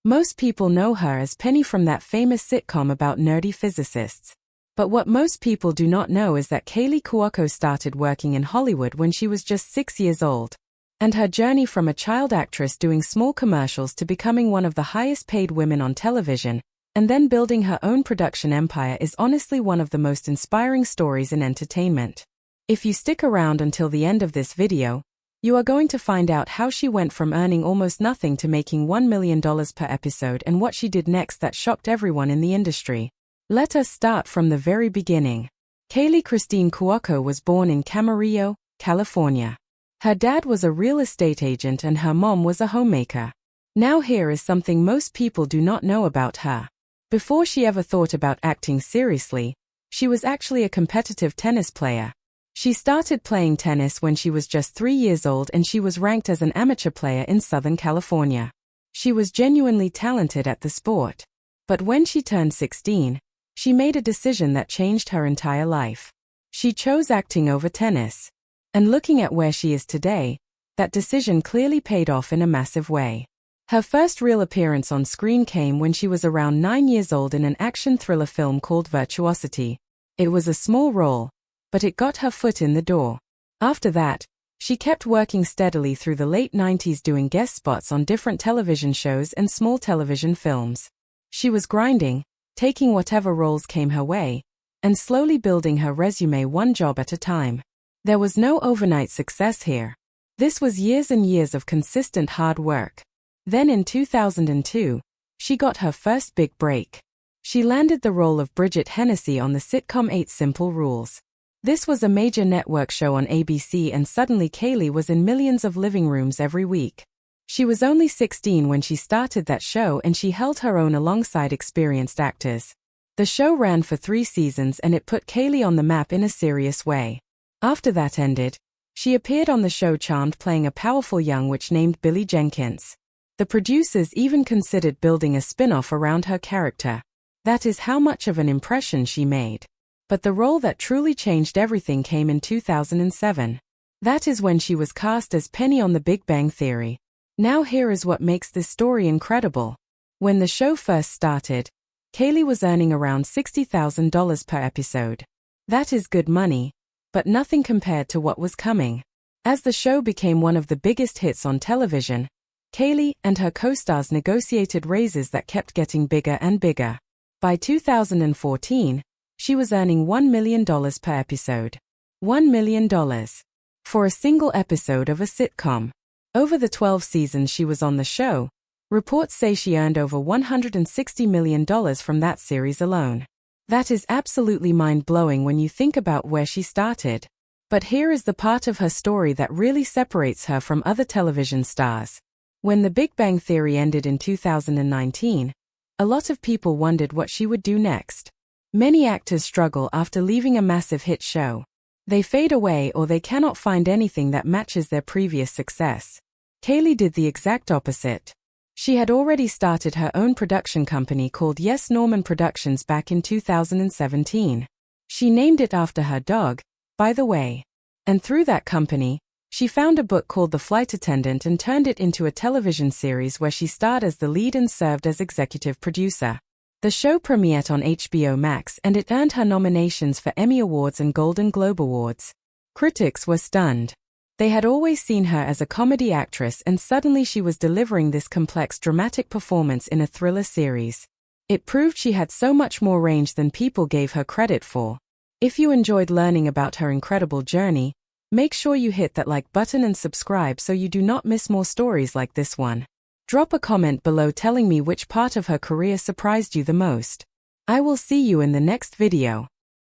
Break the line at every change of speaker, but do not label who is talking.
Most people know her as Penny from that famous sitcom about nerdy physicists. But what most people do not know is that Kaley Cuoco started working in Hollywood when she was just 6 years old. And her journey from a child actress doing small commercials to becoming one of the highest paid women on television, and then building her own production empire is honestly one of the most inspiring stories in entertainment. If you stick around until the end of this video, you are going to find out how she went from earning almost nothing to making $1 million per episode and what she did next that shocked everyone in the industry. Let us start from the very beginning. Kaley Christine Cuoco was born in Camarillo, California. Her dad was a real estate agent and her mom was a homemaker. Now here is something most people do not know about her. Before she ever thought about acting seriously, she was actually a competitive tennis player. She started playing tennis when she was just 3 years old and she was ranked as an amateur player in Southern California. She was genuinely talented at the sport. But when she turned 16, she made a decision that changed her entire life. She chose acting over tennis. And looking at where she is today, that decision clearly paid off in a massive way. Her first real appearance on screen came when she was around 9 years old in an action thriller film called Virtuosity. It was a small role, but it got her foot in the door. After that, she kept working steadily through the late 90s doing guest spots on different television shows and small television films. She was grinding, taking whatever roles came her way, and slowly building her resume one job at a time. There was no overnight success here. This was years and years of consistent hard work. Then in 2002, she got her first big break. She landed the role of Bridget Hennessy on the sitcom 8 Simple Rules. This was a major network show on ABC and suddenly Kaley was in millions of living rooms every week. She was only 16 when she started that show and she held her own alongside experienced actors. The show ran for 3 seasons and it put Kaley on the map in a serious way. After that ended, she appeared on the show Charmed playing a powerful young witch named Billie Jenkins. The producers even considered building a spin-off around her character. That is how much of an impression she made. But the role that truly changed everything came in 2007. That is when she was cast as Penny on The Big Bang Theory. Now here is what makes this story incredible. When the show first started, Kaley was earning around $60,000 per episode. That is good money, but nothing compared to what was coming. As the show became one of the biggest hits on television, Kaley and her co-stars negotiated raises that kept getting bigger and bigger. By 2014, she was earning $1 million per episode. $1 million. For a single episode of a sitcom. Over the 12 seasons she was on the show, reports say she earned over $160 million from that series alone. That is absolutely mind-blowing when you think about where she started. But here is the part of her story that really separates her from other television stars. When The Big Bang Theory ended in 2019, a lot of people wondered what she would do next. Many actors struggle after leaving a massive hit show. They fade away or they cannot find anything that matches their previous success. Kaley did the exact opposite. She had already started her own production company called Yes Norman Productions back in 2017. She named it after her dog, by the way. And through that company, she found a book called The Flight Attendant and turned it into a television series where she starred as the lead and served as executive producer. The show premiered on HBO Max and it earned her nominations for Emmy Awards and Golden Globe Awards. Critics were stunned. They had always seen her as a comedy actress and suddenly she was delivering this complex dramatic performance in a thriller series. It proved she had so much more range than people gave her credit for. If you enjoyed learning about her incredible journey, make sure you hit that like button and subscribe so you do not miss more stories like this one. Drop a comment below telling me which part of her career surprised you the most. I will see you in the next video.